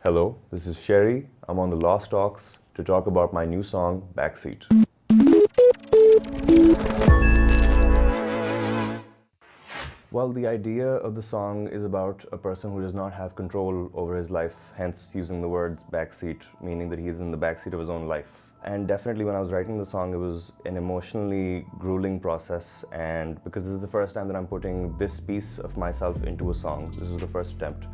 Hello, this is Sherry. I'm on the Thelostaux to talk about my new song, Backseat. Well, the idea of the song is about a person who does not have control over his life, hence using the words backseat, meaning that he is in the backseat of his own life. And definitely when I was writing the song, it was an emotionally grueling process, and because this is the first time that I'm putting this piece of myself into a song, this was the first attempt.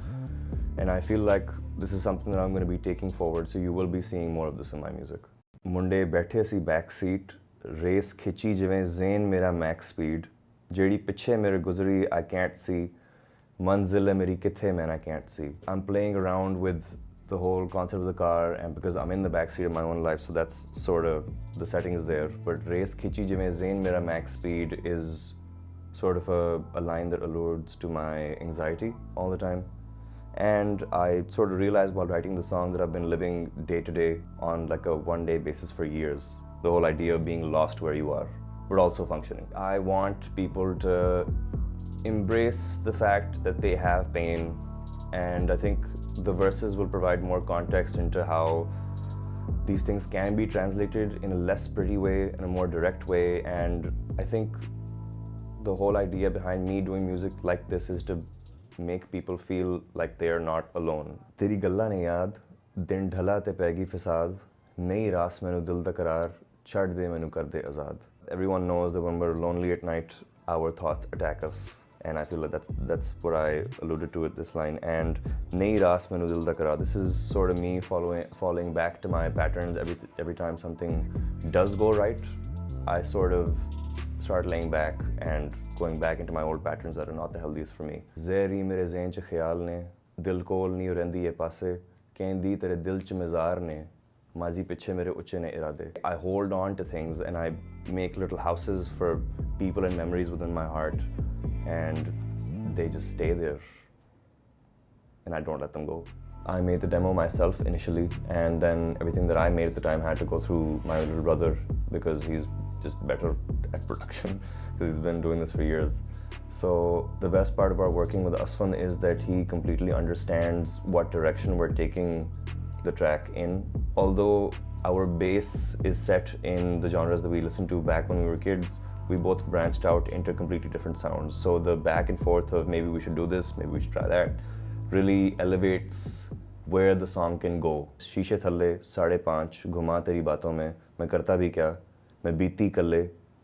And I feel like this is something that I'm going to be taking forward, so you will be seeing more of this in my music. Munde बैठे सी back seat race खिची जिवें ज़ेन मेरा max speed जेड़ी पिछे मेरे गुजरी I can't see मंजिल है मेरी किथे man I can't see. I'm playing around with the whole concept of the car, and because I'm in the backseat of my own life, so that's sort of the setting is there. But race खिची जिवें ज़ेन मेरा max speed is sort of a line that alludes to my anxiety all the time. And I sort of realized while writing the song that I've been living day to day on like a one-day basis for years. The whole idea of being lost where you are, but also functioning. I want people to embrace the fact that they have pain, and I think the verses will provide more context into how these things can be translated in a less pretty way, in a more direct way. And I think the whole idea behind me doing music like this is to make people feel like they are not alone. तेरी गल्ला ने याद दिन ढला ते पैगी फिसाद नई रास मैनू दिल दा करार छड़ दे मैनू कर दे आज़ाद. Everyone knows that when we're lonely at night, our thoughts attack us, and I feel like that's what I alluded to with this line. And नई रास मैनू दिल दा करार, this is sort of me falling back to my patterns every time something does go right. I sort of start laying back and going back into my old patterns that are not the healthiest for me. Zehri mere zehn ch khayal ne dil kol nahi rendi ye paase kendi tere dil ch mizar ne mazi piche mere uche ne irade. I hold on to things and I make little houses for people and memories within my heart, and they just stay there and I don't let them go. I made the demo myself initially, and then everything that I made at the time had to go through my little brother because he's just better at production because he's been doing this for years. So the best part about working with Asfan is that he completely understands what direction we're taking the track in. Although our base is set in the genres that we listened to back when we were kids, we both branched out into completely different sounds. So the back and forth of maybe we should do this, maybe we should try that, really elevates where the song can go. शीशे थल्ले 5:30 घुमा तेरी बातों में मैं करता भी क्या मैं बीती कल्ले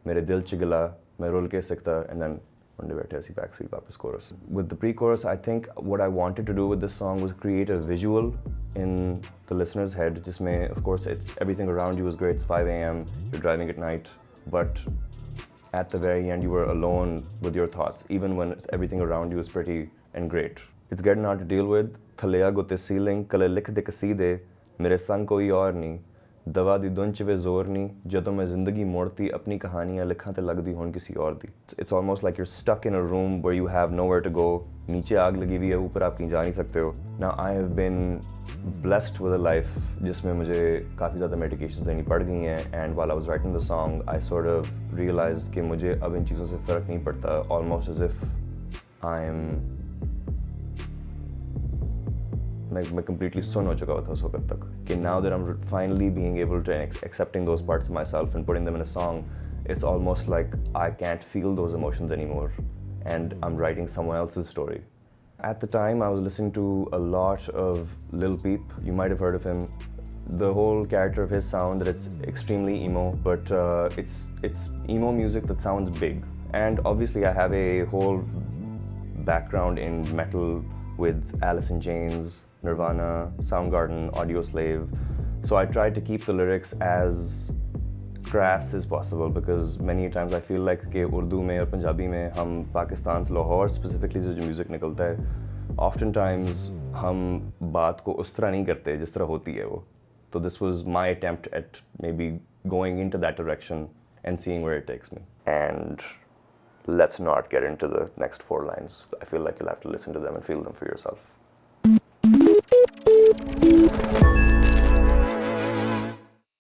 मेरे दिल च गिला मैं रुल के सिकता, and then munde बैठे ऐसी backseat वापस chorus. With the pre-chorus, I think what I wanted to do with this song was create a visual in the listener's head. जिसमें of course it's everything around you is great. It's 5 a.m. you're driving at night, but at the very end you were alone with your thoughts, even when everything around you is pretty and great. It's getting hard to deal with. थल्ले Gutte ceiling कले लिख दे कसीदे मेरे संग कोई और नहीं दवा दी दुन च वे जोर नहीं जदों मैं जिंदगी मोड़ती अपनी कहानियां लिखां ते लगदी होन किसी और दी. It's almost like you're stuck in a room where you have nowhere to go. नीचे आग लगी हुई है, ऊपर आप कहीं जा नहीं सकते हो. Now I have been blessed with a life जिसमें मुझे काफ़ी ज़्यादा medications लेनी पड़ गई हैं, and while I was writing the song I sort of realized कि मुझे अब इन चीज़ों से फ़र्क नहीं पड़ता, almost as if I'm मैं completely सुन हो चुका था उस वक्त तक कि now that I'm finally being able to accepting those parts of myself and putting them in a song, it's almost like I can't feel those emotions anymore and I'm writing someone else's story. At the time I was listening to a lot of Lil Peep. You might have heard of him. The whole character of his sound, that it's extremely emo, but it's emo music that sounds big. And obviously I have a whole background in metal with Alice in Chains, Nirvana, Soundgarden, Audioslave. So I tried to keep the lyrics as crass as possible because many times I feel like कि उर्दू में और पंजाबी में हम पाकिस्तान से Lahore specifically जो music निकलता है, oftentimes हम बात को उस तरह नहीं करते जिस तरह होती है वो. So this was my attempt at maybe going into that direction and seeing where it takes me. And let's not get into the next 4 lines. I feel like you'll have to listen to them and feel them for yourself.